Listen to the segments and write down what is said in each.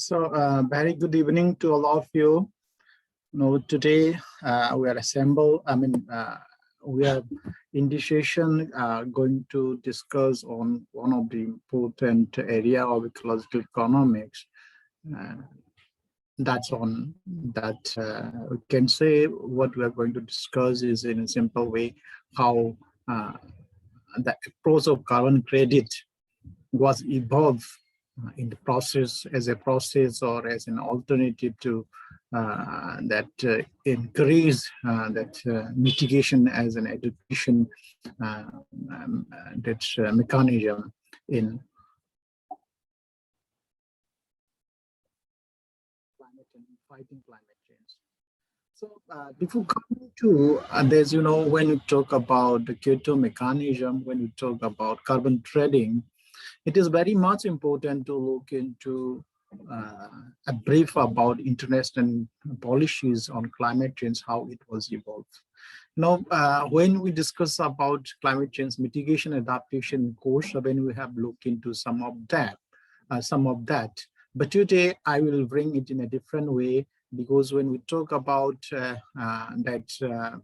Very good evening to all of you. Today we are assembled. We are in this session going to discuss on one of the important area of ecological economics. We can say what we are going to discuss is in a simple way how the approach of carbon credit was evolved in the process, as a process or as an alternative to increase mitigation as an education mechanism in climate and fighting climate change. So before coming to there's, when we talk about the Kyoto mechanism, when we talk about carbon trading, it is very much important to look into a brief about international policies on climate change, how it was evolved. When we discuss about climate change mitigation adaptation course, when we have looked into some of that, but today I will bring it in a different way, because when we talk about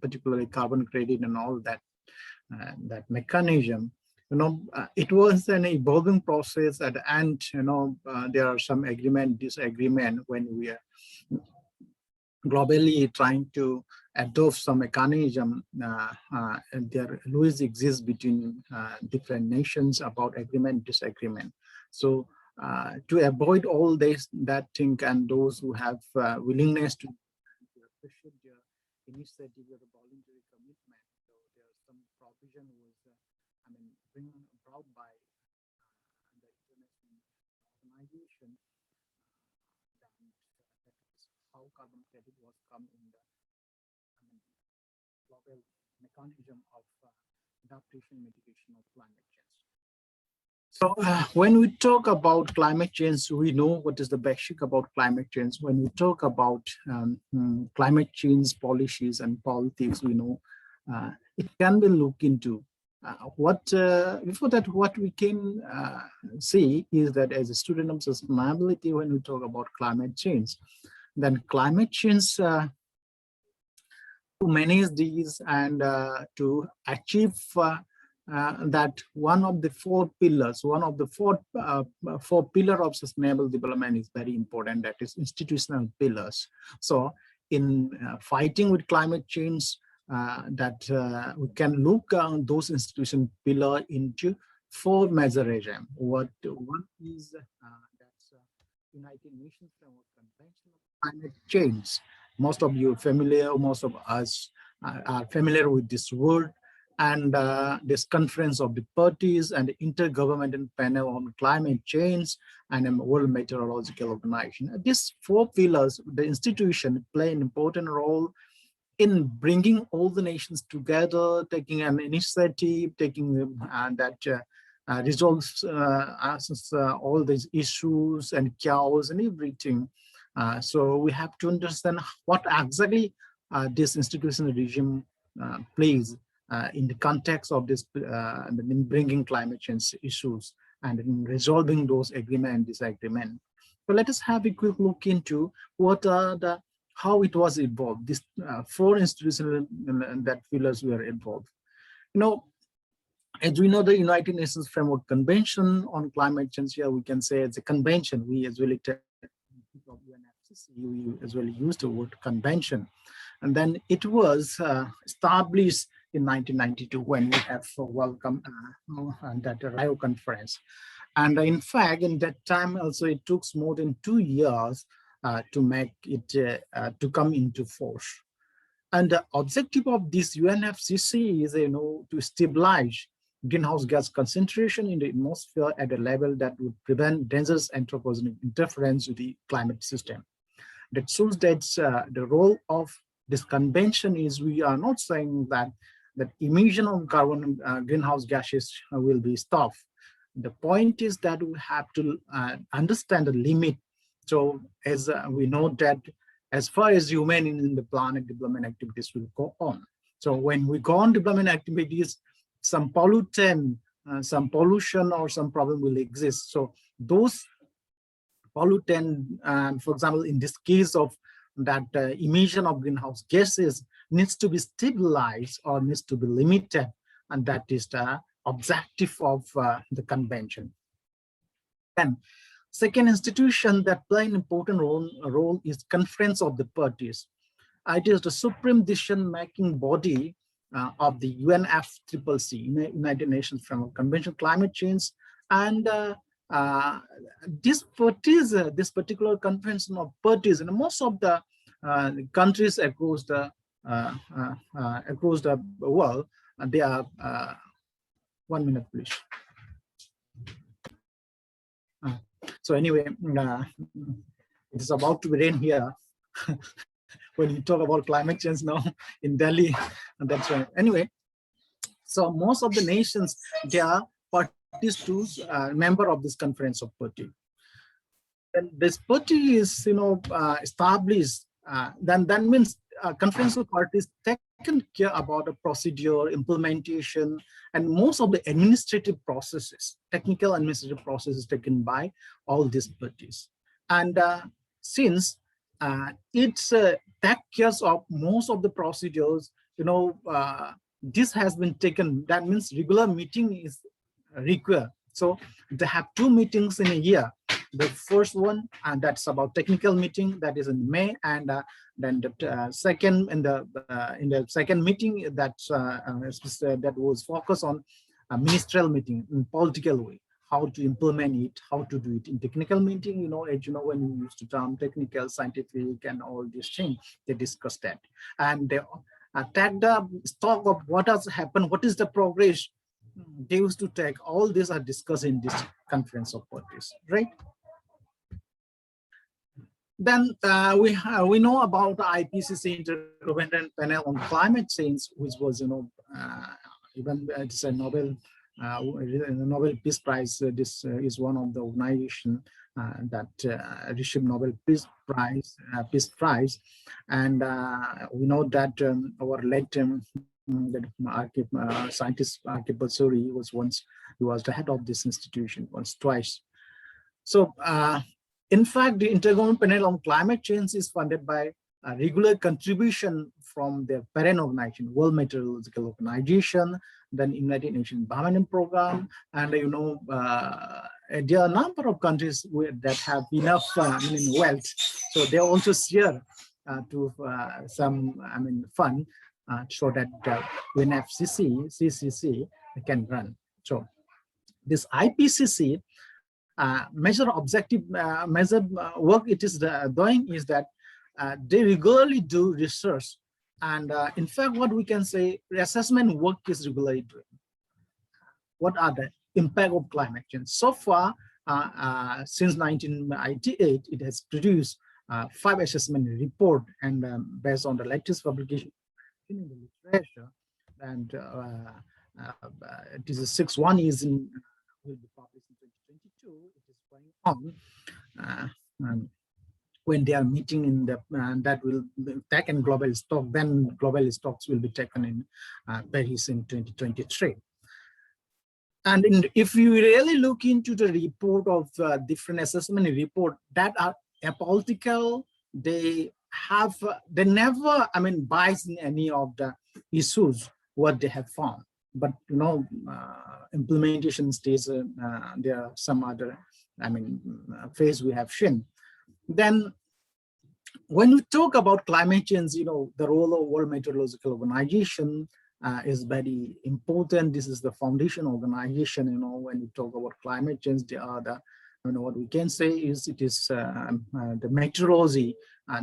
particularly carbon credit and all that, that mechanism, it was an evolving process at the end. There are some agreement, disagreement when we are globally trying to adopt some mechanism. And there always exists between different nations about agreement, disagreement. So to avoid all that thing, and those who have willingness to appreciate their initiative or the voluntary commitment, so there's some provision was brought by the International Organization. That is how carbon credit was come in the global mechanism of adaptation mitigation of climate change. So when we talk about climate change, we know what is the basic about climate change. When we talk about climate change policies and politics, we know it can be looked into. Before that, what we can see is that as a student of sustainability, when we talk about climate change, then climate change to manage these and to achieve that one of the four pillars of sustainable development is very important, that is institutional pillars. So in fighting with climate change, we can look on those institution pillar into four major regimes. One is that's United Nations Framework Convention on Climate Change. Most of you are familiar, most of us are familiar with this word, and this Conference of the Parties and the Intergovernmental Panel on Climate Change and World Meteorological Organization. These four pillars, the institution play an important role in bringing all the nations together, taking an initiative, resolves all these issues and chaos and everything. So we have to understand what exactly this institutional regime plays in the context of this, in bringing climate change issues and in resolving those agreement and disagreement. So let us have a quick look into what are how it was involved. These four institutional pillars were involved. As we know, the United Nations Framework Convention on Climate Change, here we can say it's a convention. We as well we as well use the word convention. And then it was established in 1992 when we have welcomed that Rio conference. And in fact, in that time also, it took more than 2 years to make it to come into force. And the objective of this UNFCCC is, to stabilize greenhouse gas concentration in the atmosphere at a level that would prevent dangerous anthropogenic interference with the climate system. That shows that the role of this convention is, we are not saying that emission of carbon greenhouse gases will be stopped. The point is that we have to understand the limit. So as we know that as far as human in the planet, development activities will go on. So when we go on development activities, some pollutant, some pollution or some problem will exist. So those pollutant, for example, in this case of that emission of greenhouse gases needs to be stabilized or needs to be limited, and that is the objective of the convention. And second institution that play an important role is Conference of the Parties. It is the supreme decision-making body of the UNFCCC, United Nations Framework Convention on Climate Change, and this particular conference of parties in most of the countries across the world, they are 1 minute, please. So anyway, it is about to rain here. When you talk about climate change now in Delhi, and that's right. Anyway, so most of the nations, they are parties to member of this Conference of Parties. And this party is, established. Then that means Conference of Parties taken care about the procedure, implementation, and most of the administrative processes, technical administrative processes taken by all these parties. And since it's take care of most of the procedures, this has been taken. That means regular meeting is required. So they have 2 meetings in a year. The first one, and that's about technical meeting, that is in May, and then the second in the second meeting that was focused on a ministerial meeting in political way, how to implement it, how to do it in technical meeting. As when you used to term technical, scientific, and all these things, they discussed that, and they take the stock of what has happened, what is the progress they used to take. All these are discussed in this Conference of Parties, right? Then we know about the IPCC Intergovernmental Panel on Climate Change, which was even it's a Nobel Peace Prize. This is one of the organizations that received Nobel Peace Prize, and we know that our late scientist Archibald Suri was the head of this institution twice. So in fact, the Intergovernmental Panel on Climate Change is funded by a regular contribution from the parent organization, World Meteorological Organization, then United Nations Environment Program, and there are a number of countries that have enough wealth, so they also share to some fund so that when FCCC can run. So this IPCC measure objective work it is doing is that they regularly do research, and in fact what we can say, assessment work is regularly doing. What are the impact of climate change? So far, since 1998, it has produced 5 assessment report, and based on the latest publication in the literature, and it is a 6th one is will be published in 2022. It is going on when they are meeting in the that will take in global stock. Then global stocks will be taken in Paris in 2023. And if you really look into the report of different assessment report that are apolitical, they never bias in any of the issues what they have found. But implementation stage, there are some other phase we have seen. Then when we talk about climate change, the role of World Meteorological Organization is very important. This is the foundation organization. When we talk about climate change, they are the what we can say is it is the meteorology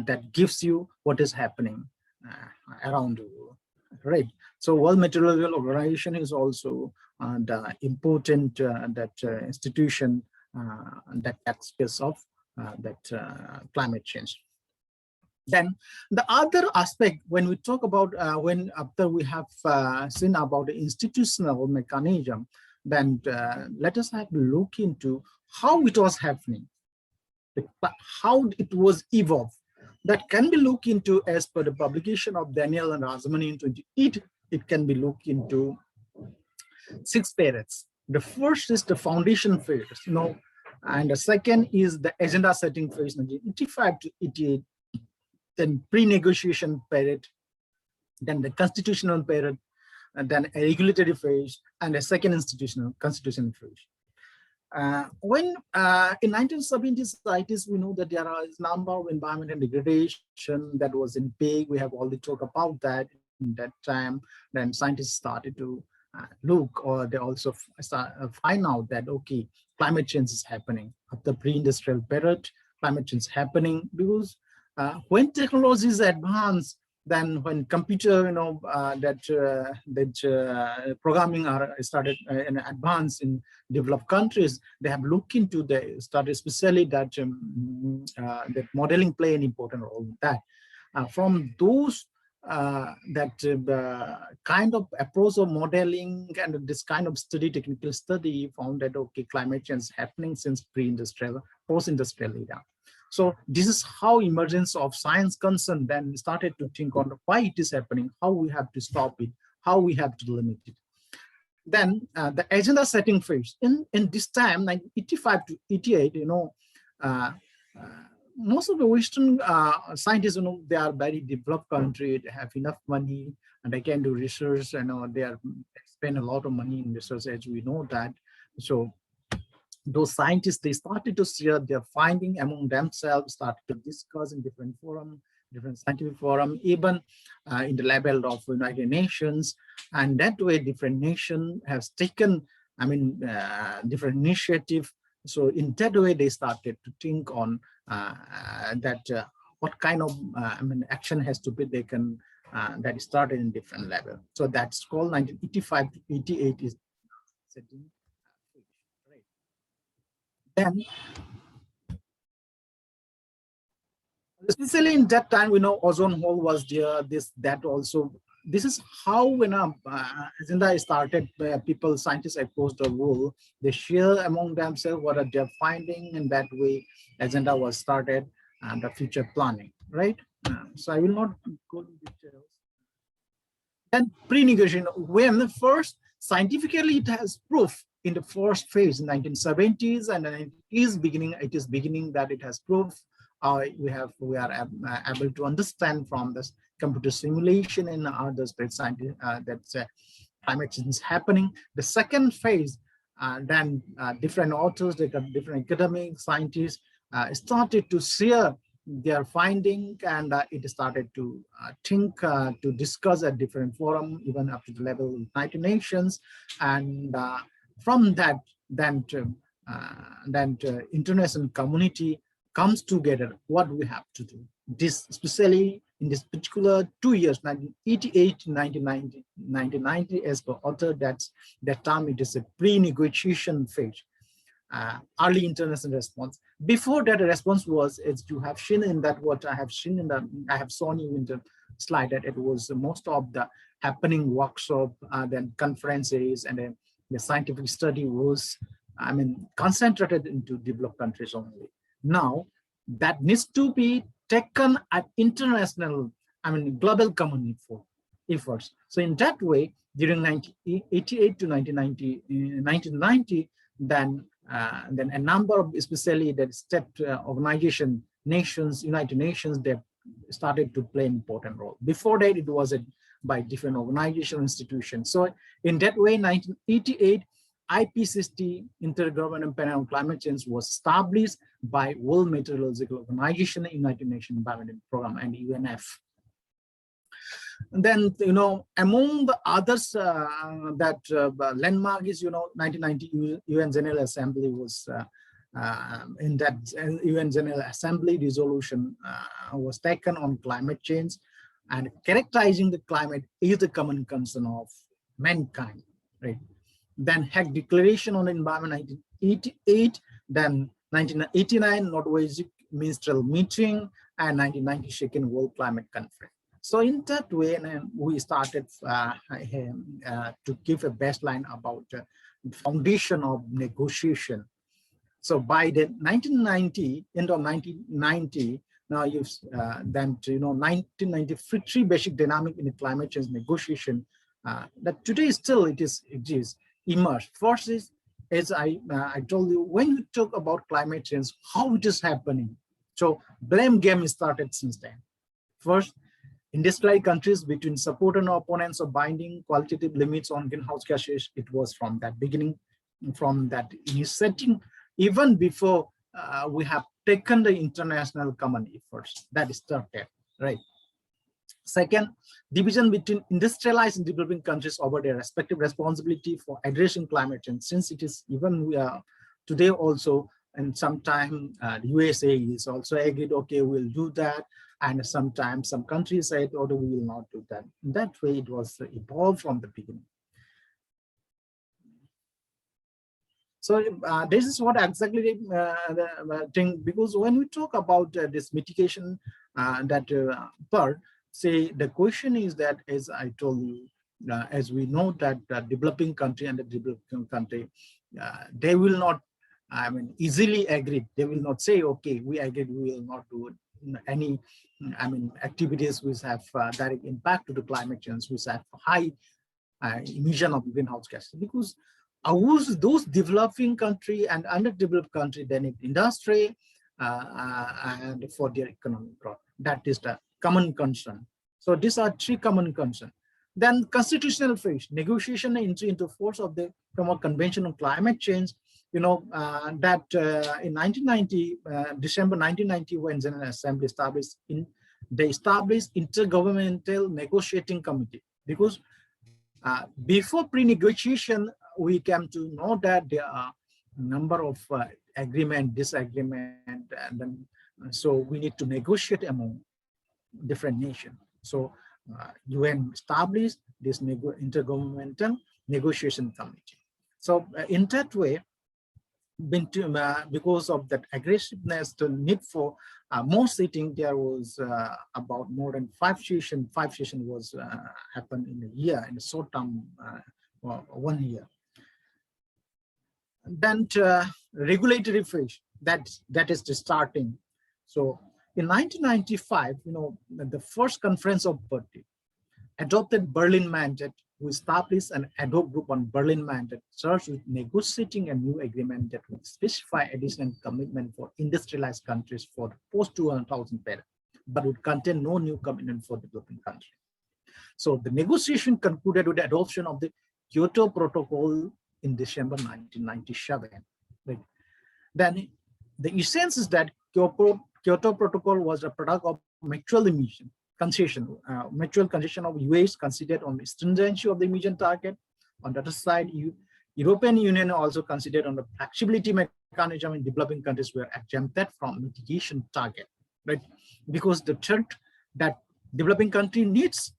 that gives you what is happening around the world, right? So World Meteorological Organization is also the important institution that takes care of that climate change. Then the other aspect, when we talk about after we have seen about the institutional mechanism, then let us have a look into how it was happening, how it was evolved. That can be looked into as per the publication of Daniel and Rajamani in 28. It can be looked into 6 periods. The first is the foundation phase. And the second is the agenda setting phase, 1985 to 88, then pre-negotiation period, then the constitutional period, and then a regulatory phase, and a second constitutional phase. When in 1970s, we know that there are a number of environmental degradation that was in peak. We have already talked about that in that time. Then scientists started to look, or they also find out that, okay, climate change is happening. At the pre-industrial period, climate change is happening because when technologies advance, then when computer, programming are started in advance in developed countries, they have looked into started especially that that modeling play an important role in that. From those kind of approach of modeling and this kind of technical study found that, okay, climate change is happening since pre-industrial, post-industrial era. So this is how emergence of science concern then started to think on why it is happening, how we have to stop it, how we have to limit it. Then the agenda setting phase. In this time, 1985 to 88, most of the Western scientists, they are very developed country, they have enough money, and they can do research. They spend a lot of money in research, as we know that. So those scientists, they started to share their finding among themselves, started to discuss in different forums, different scientific forum, even in the level of United Nations. And that way, different nations have taken, different initiative. So in that way, they started to think on what kind of action has to be taken that started in different level. So that's called 1985 to 88 is setting. Then, especially in that time, we know ozone hole was there, that also. This is how when agenda started, people, scientists across the world, they share among themselves what are their finding, and that way agenda was started and the future planning, right? So I will not go into details. And pre-negotiation, when first scientifically it has proof in the first phase in 1970s, and it is beginning that it has proof. We are able to understand from this computer simulation and other space scientists that climate change is happening. The second phase, then different authors, different academic scientists started to share their finding, and it started to think, to discuss at different forum, even up to the level of United Nations. And from that, then international community comes together, what we have to do. This, especially in this particular 2 years, 1988 to 1990, as per author, that time it is a pre-negotiation phase. Early international response. Before that, the response was, as you have seen in that, what I have seen in I have shown you in the slide, that it was most of the happening workshop, then conferences, and then the scientific study was, concentrated into developed countries only. Now, that needs to be taken at international, global community for efforts. So in that way, during 1988 to 1990, then a number of, especially that state organization, nations, United Nations, they started to play an important role. Before that, it was by different organizational institutions. So in that way, 1988, IPCC, Intergovernmental Panel on Climate Change, was established by World Meteorological Organization, United Nations Environment Program, and UNF. And then, among the others, landmark is, 1990 UN General Assembly was, in that UN General Assembly resolution was taken on climate change, and characterizing the climate is the common concern of mankind, right? Then Hague Declaration on the Environment, 1988, then 1989 Northwest Ministerial Meeting, and 1990 Second World Climate Conference. So in that way, we started to give a baseline about the foundation of negotiation. So by the 1990, end of 1990, now you've 1993 basic dynamic in the climate change negotiation, that today still it exists, emerged. First is as I told you, when you talk about climate change, how it is happening. So blame game started since then. First, industrialized countries between support and opponents of binding qualitative limits on greenhouse gases. It was from that beginning, from that initiating, even before we have taken the international common efforts that started, right? Second, division between industrialized and developing countries over their respective responsibility for addressing climate change, since it is even today also, and sometime the USA is also agreed, okay, we'll do that. And sometimes some countries said, oh, we will not do that. In that way, it was evolved from the beginning. So this is what exactly the thing, because when we talk about this mitigation, part, say the question is that, as I told you, as we know that the developing country and the developing country, they will not, I mean, easily agree. They will not say, okay, we agreed, we will not do any, I mean, activities which have direct impact to the climate change, which have high emission of greenhouse gases, because those developing country and underdeveloped country, they need industry and for their economic growth. That is the common concern. So these are three common concerns. Then constitutional phase, negotiation entry into force of the Framework Convention on Climate Change. You know, that in 1990, December 1990, when General Assembly established, they established Intergovernmental Negotiating Committee, because before pre-negotiation, we came to know that there are a number of agreement, disagreement, and then so we need to negotiate among different nations. So UN established this Intergovernmental Negotiation Committee. So in that way, because of that aggressiveness, the need for more sitting, there was about more than 5 sessions. 5 sessions was happened in a year, in a short term, 1 year. Then regulatory phase, that is the starting. So in 1995, you know, the first conference of party adopted Berlin Mandate, who established an ad hoc group on Berlin Mandate, charged with negotiating a new agreement that would specify additional commitment for industrialized countries for the post-2000 period, but would contain no new commitment for developing countries. So the negotiation concluded with the adoption of the Kyoto Protocol in December 1997. Right. Then the essence is that Kyoto Protocol was a product of mutual emission concession, mutual concession of US considered on the stringency of the emission target. On the other side, European Union also considered on the flexibility mechanism in developing countries were exempted from mitigation target, right? Because the third, that developing country needs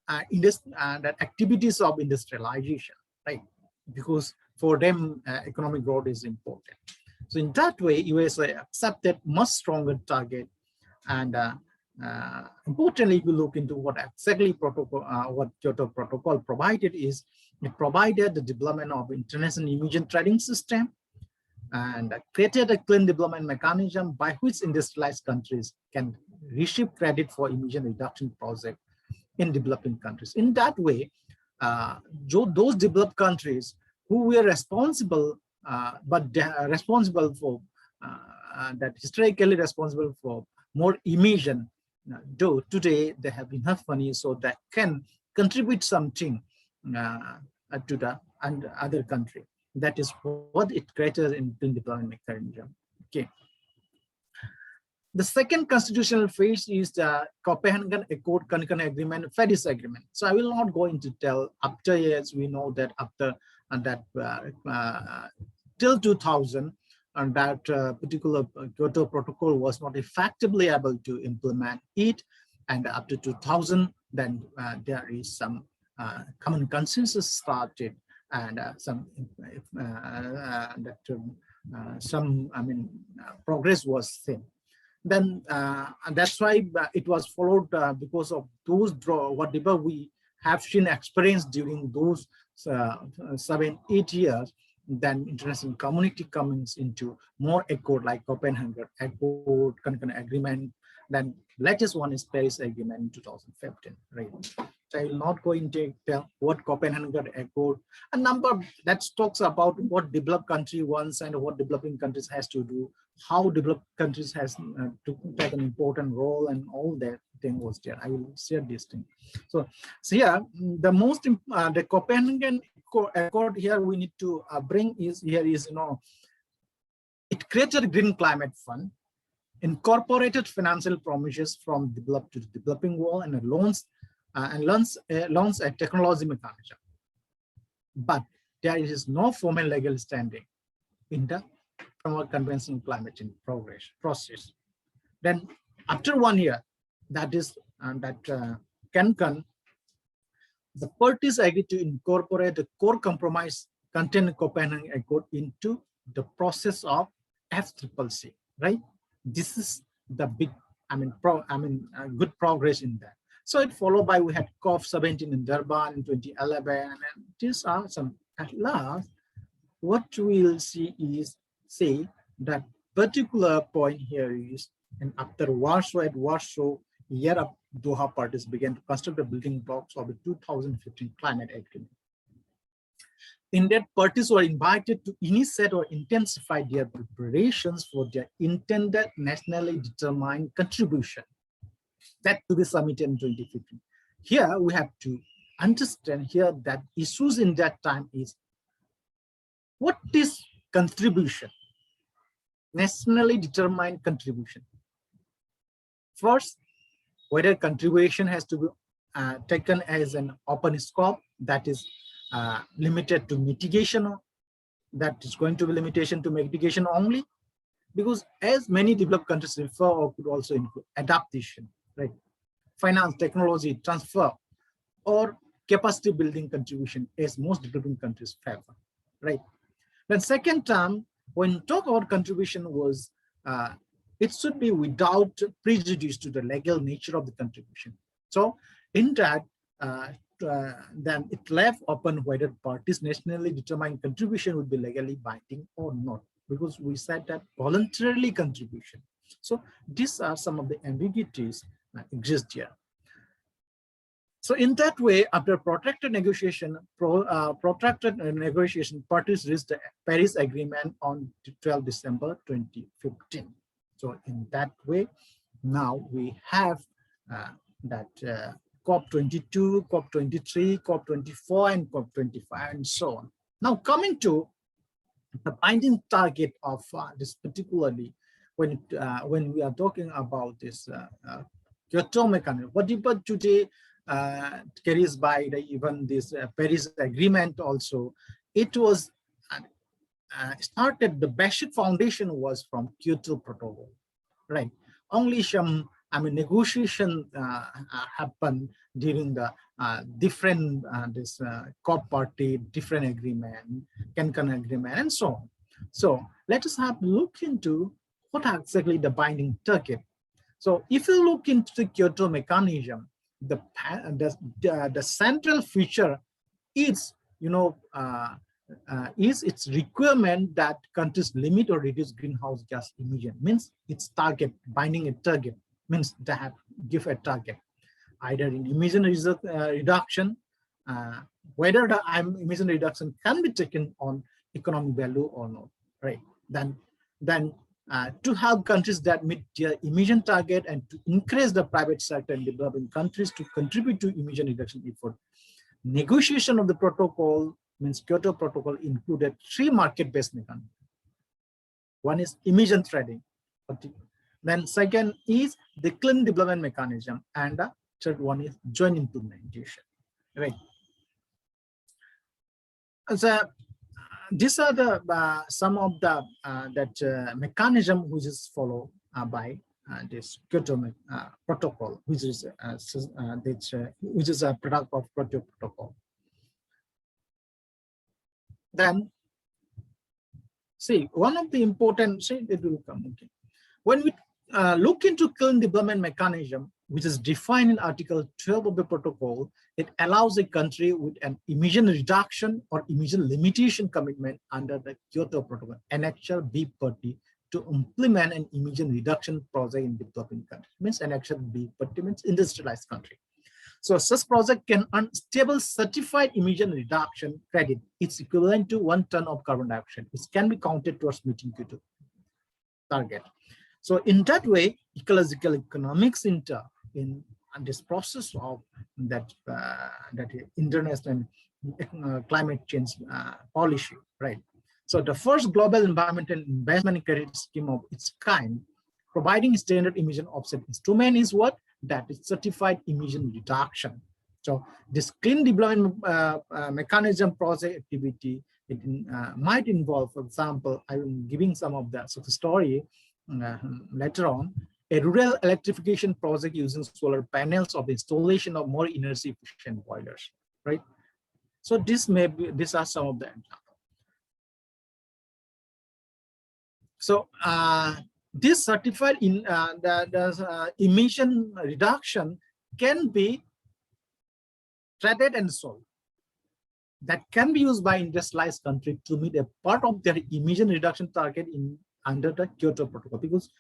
that activities of industrialization, right? Because for them, economic growth is important. So in that way, USA accepted much stronger target. And importantly, if you look into what exactly what Kyoto Protocol provided is, it provided the development of international emission trading system and created a clean development mechanism by which industrialized countries can receive credit for emission reduction projects in developing countries. In that way, those developed countries who were responsible, but they are responsible for that historically responsible for more emission, though today they have enough money so that can contribute something to the other country. That is what it created in development mechanism. Okay. The second constitutional phase is the Copenhagen Accord Cancun Agreement, Paris Agreement. So I will not go into detail. After years, we know that after till 2000, and that particular Kyoto Protocol was not effectively able to implement it. And up to 2000, then there is some common consensus started, and some progress was seen. Then and that's why it was followed because of those whatever we have seen experience during those 7-8 years. Then international community comes into more accord like Copenhagen Accord, Cancun Agreement, Then latest one is Paris Agreement in 2015, right? So I will not go into what Copenhagen Accord, a number that talks about what developed country wants and what developing countries has to do, how developed countries has to take an important role, and all that thing was there. I will share this thing. So here, the Copenhagen Accord here we need to bring is here is, it created a green climate fund, incorporated financial promises from developed to the developing world, and launch a technology mechanism. But there is no formal legal standing in the framework convention on climate change process. Then after 1 year, that is Cancun, the parties agreed to incorporate the core compromise contained in Copenhagen Accord into the process of FCCC, right? This is the big, good progress in that. So it followed by, we had COP17 in Durban in 2011, and these are some. At last, what we'll see is, say that particular point here is, and after Warsaw, year of Doha parties began to construct the building blocks of the 2015 climate agreement. In that, parties were invited to initiate or intensify their preparations for their intended nationally determined contribution, that to be submitted in 2015. Here we have to understand here that issues in that time is, what is contribution? Nationally determined contribution. First, whether contribution has to be taken as an open scope, that is limited to mitigation, that is going to be limitation to mitigation only, because as many developed countries refer, or could also include adaptation, right? Finance, technology, transfer, or capacity building contribution, as most developing countries favor, right? Then second term, when talk about contribution was, it should be without prejudice to the legal nature of the contribution. So in that, then it left open whether parties' nationally determined contribution would be legally binding or not, because we said that voluntarily contribution. So these are some of the ambiguities that exist here. So in that way, after protracted negotiation, parties reached the Paris Agreement on 12 December 2015. So in that way, now we have COP22, COP23, COP24, and COP25, and so on. Now coming to the binding target of this, particularly when we are talking about this Kyoto mechanism, whatever today carries by even this Paris Agreement also, it was started, the basic foundation was from Kyoto Protocol, right? Only some negotiation happened during the different this COP party, different agreement, Cancun agreement, and so on. So let us have a look into what are exactly the binding target. So if you look into the Kyoto mechanism, the central feature is, is its requirement that countries limit or reduce greenhouse gas emission. Means its target, binding a target, means they have give a target, either in emission reduction, whether the emission reduction can be taken on economic value or not, right? Then to help countries that meet their emission target and to encourage the private sector in developing countries to contribute to emission reduction effort. Negotiation of the protocol, means Kyoto Protocol, included 3 market-based mechanisms. One is emission trading. Then second is the clean development mechanism, and the third one is joint implementation, right? So these are the some of the mechanism which is followed by this Kyoto Protocol, which is a product of Kyoto Protocol. Then, see, one of the important, it will come. Okay. When we look into clean development mechanism, which is defined in Article 12 of the protocol, it allows a country with an emission reduction or emission limitation commitment under the Kyoto Protocol, Annexure B30 to implement an emission reduction project in developing countries. Means an action B, but it means industrialized country. So such project can earn stable certified emission reduction credit. It's equivalent to 1 ton of carbon dioxide, which can be counted towards meeting Kyoto target. So in that way, ecological economics enter in this process of that international climate change policy, right? So the first global environmental investment credit scheme of its kind, providing standard emission offset instrument is what? That is certified emission reduction. So this clean development mechanism project activity, it might involve, for example, I'm giving some of the story later on, a rural electrification project using solar panels of the installation of more energy efficient boilers, right? So these are some of the examples. So this certified in emission reduction can be traded and sold. That can be used by industrialized countries to meet a part of their emission reduction target under the Kyoto Protocol, because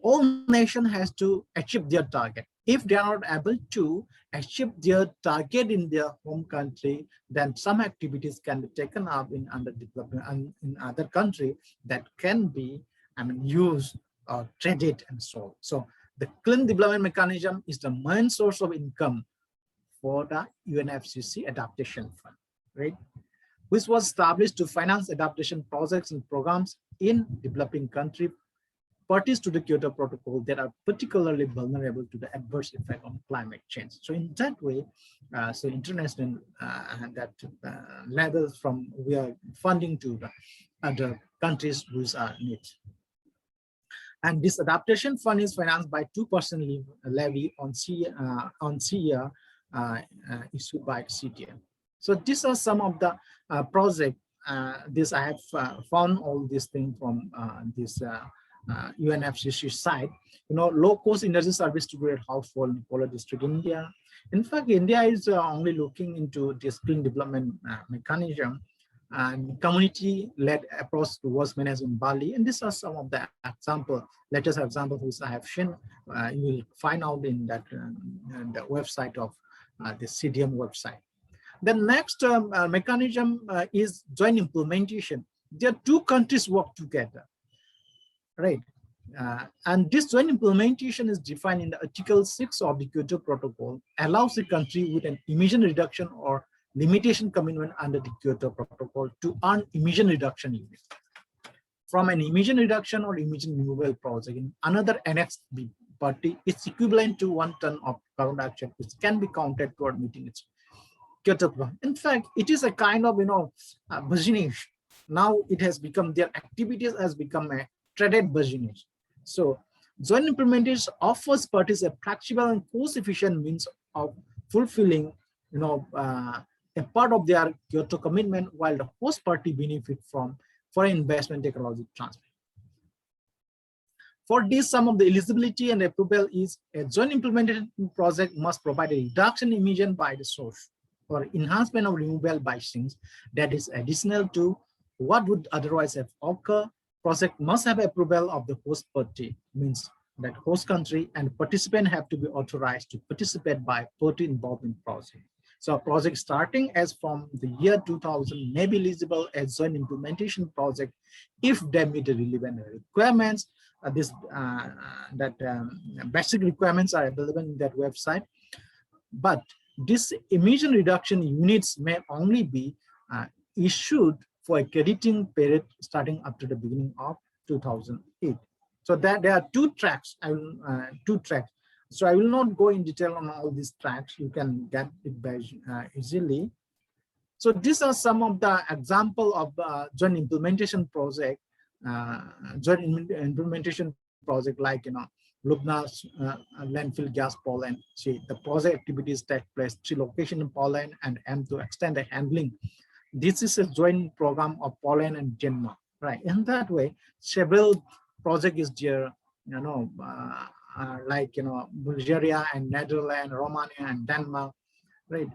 all nations has to achieve their target. If they are not able to achieve their target in their home country, then some activities can be taken up in underdevelopment and in other country that can be used or traded and sold. So the clean development mechanism is the main source of income for the UNFCCC adaptation fund, right? Which was established to finance adaptation projects and programs in developing countries parties to the Kyoto Protocol that are particularly vulnerable to the adverse effect on climate change. So in that way, so international levels from we are funding to the other countries which are in need. And this adaptation fund is financed by 2% levy on CER issued by CTM. So these are some of the projects. This I have found all these things from this UNFCCC side. Low-cost energy service to rural household in polar district India. In fact, India is only looking into this clean development mechanism and community-led approach towards management in Bali. And these are some of the latest examples which I have shown. You will find out in that the website of the CDM website. The next mechanism is joint implementation. There are two countries work together, right? And this joint implementation is defined in the Article 6 of the Kyoto Protocol, allows the country with an emission reduction or limitation commitment under the Kyoto Protocol to earn emission reduction unit from an emission reduction or emission removal project in another Annex B party. It's equivalent to 1 ton of carbon dioxide, which can be counted toward meeting its Kyoto Protocol. In fact, it is a kind of business. Now it has become, their activities has become a traded business. So joint implementation offers parties a flexible and cost-efficient means of fulfilling a part of their Kyoto commitment, while the host party benefit from foreign investment technology transfer. For this, some of the eligibility and approval is a joint implementation project must provide a reduction in emission by the source or enhancement of renewable by sinks that is additional to what would otherwise have occurred. Project must have approval of the host party, means that host country and participant have to be authorized to participate by party involved in project. So a project starting as from the year 2000 may be eligible as joint implementation project if they meet the relevant requirements. Basic requirements are available in that website. But this emission reduction units may only be issued for a crediting period starting after the beginning of 2008. So that there are two tracks. So I will not go in detail on all these tracks. You can get it very easily. So these are some of the example of joint implementation project. Like Lubna's landfill gas Poland. See, the project activities take place 3 locations in Poland and aim to extend the handling. This is a joint program of Poland and Denmark, right? In that way, several projects is there, like Bulgaria and Netherlands, Romania and Denmark, right?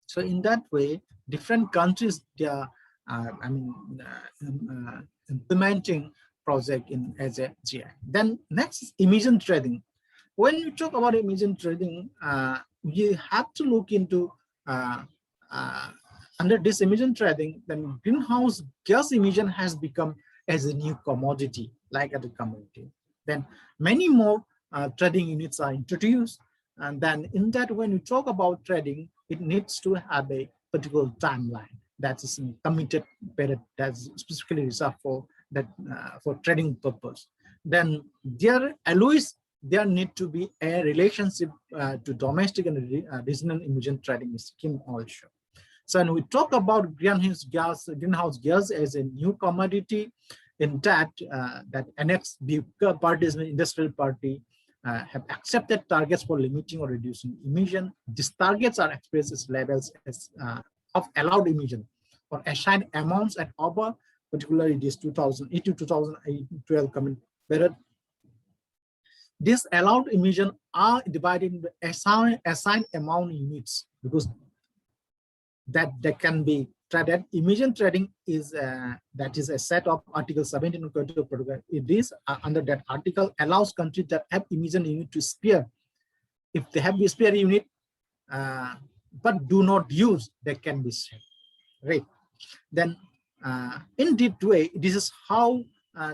So in that way, different countries they are implementing project in as a GI. Then next is emission trading. When you talk about emission trading, you have to look into under this emission trading, then greenhouse gas emission has become as a new commodity, like at the commodity. Then many more trading units are introduced. And then in that, when you talk about trading, it needs to have a particular timeline. That is a committed period that's specifically reserved for that for trading purpose. Then there need to be a relationship to domestic and regional emission trading scheme also. So when we talk about greenhouse gas as a new commodity, in that that annex parties, industrial party, have accepted targets for limiting or reducing emission. These targets are expressed as levels as of allowed emission or assigned amounts at over, particularly this 2008 to 2012 comment period. These allowed emission are divided into assigned amount units, because that they can be traded. Emission trading is that is a set of Article 17 of Kyoto Protocol. It is under that article allows countries that have emission unit to spare. If they have the spare unit but do not use, they can be set, right? Then in this way, this is how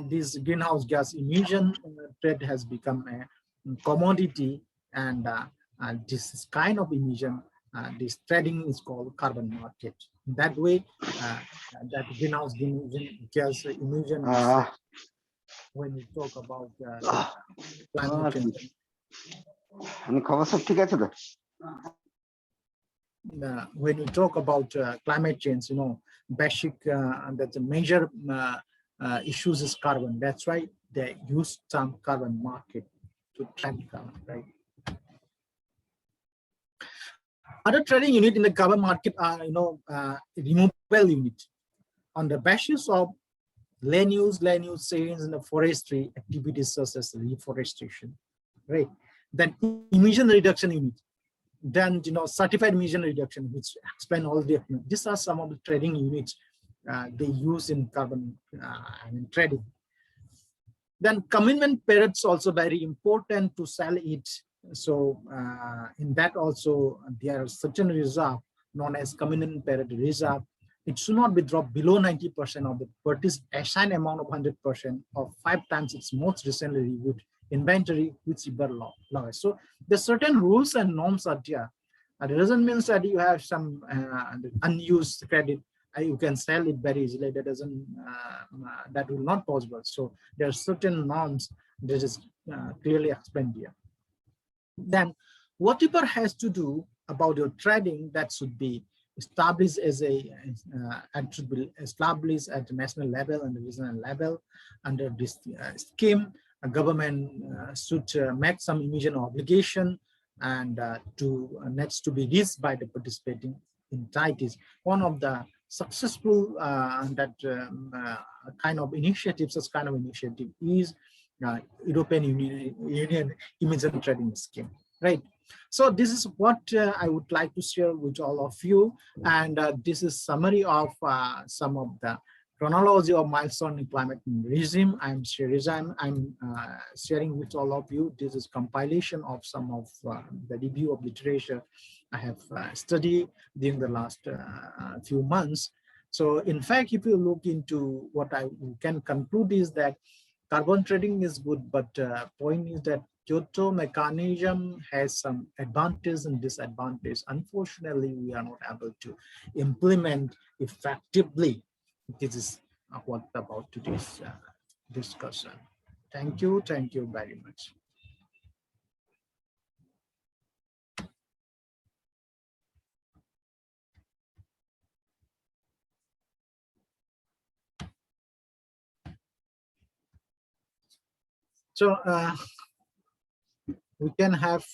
this greenhouse gas emission trade has become a commodity, and this is kind of emission. This trading is called carbon market. That way, that greenhouse gas emission is, when we talk about climate change. When we talk about climate change, you know, basic that the major issues is carbon. That's why they use some carbon market to trade carbon, right? Other trading unit in the carbon market are, you know, renewable unit on the basis of land use savings in the forestry activities such as reforestation, right? Then emission reduction unit, then, you know, certified emission reduction, which explain all the, these are some of the trading units they use in carbon trading. Then commitment periods also very important to sell it. So in that also there are certain reserve known as commitment period reserve. It should not be dropped below 90% of the purchase assigned amount of 100% or 5 times its most recently reviewed inventory, which is lowest. So the certain rules and norms are there. It doesn't mean that you have some unused credit, you can sell it very easily. That doesn't that will not possible. So there are certain norms that is clearly explained here. Then whatever has to do about your trading, that should be established as a established at the national level and the regional level. Under this scheme, a government should make some emission obligation, and needs to be reached by the participating entities. One of the successful kind of initiatives, such kind of initiative is European Union emission trading scheme, right? So this is what I would like to share with all of you, and this is summary of some of the chronology of milestone in climate regime. I'm sharing with all of you. This is compilation of some of the review of literature I have studied during the last few months. So in fact, if you look into what I can conclude is that carbon trading is good, but point is that Kyoto mechanism has some advantage and disadvantage. Unfortunately, we are not able to implement effectively. This is what about today's discussion. Thank you very much. So we can have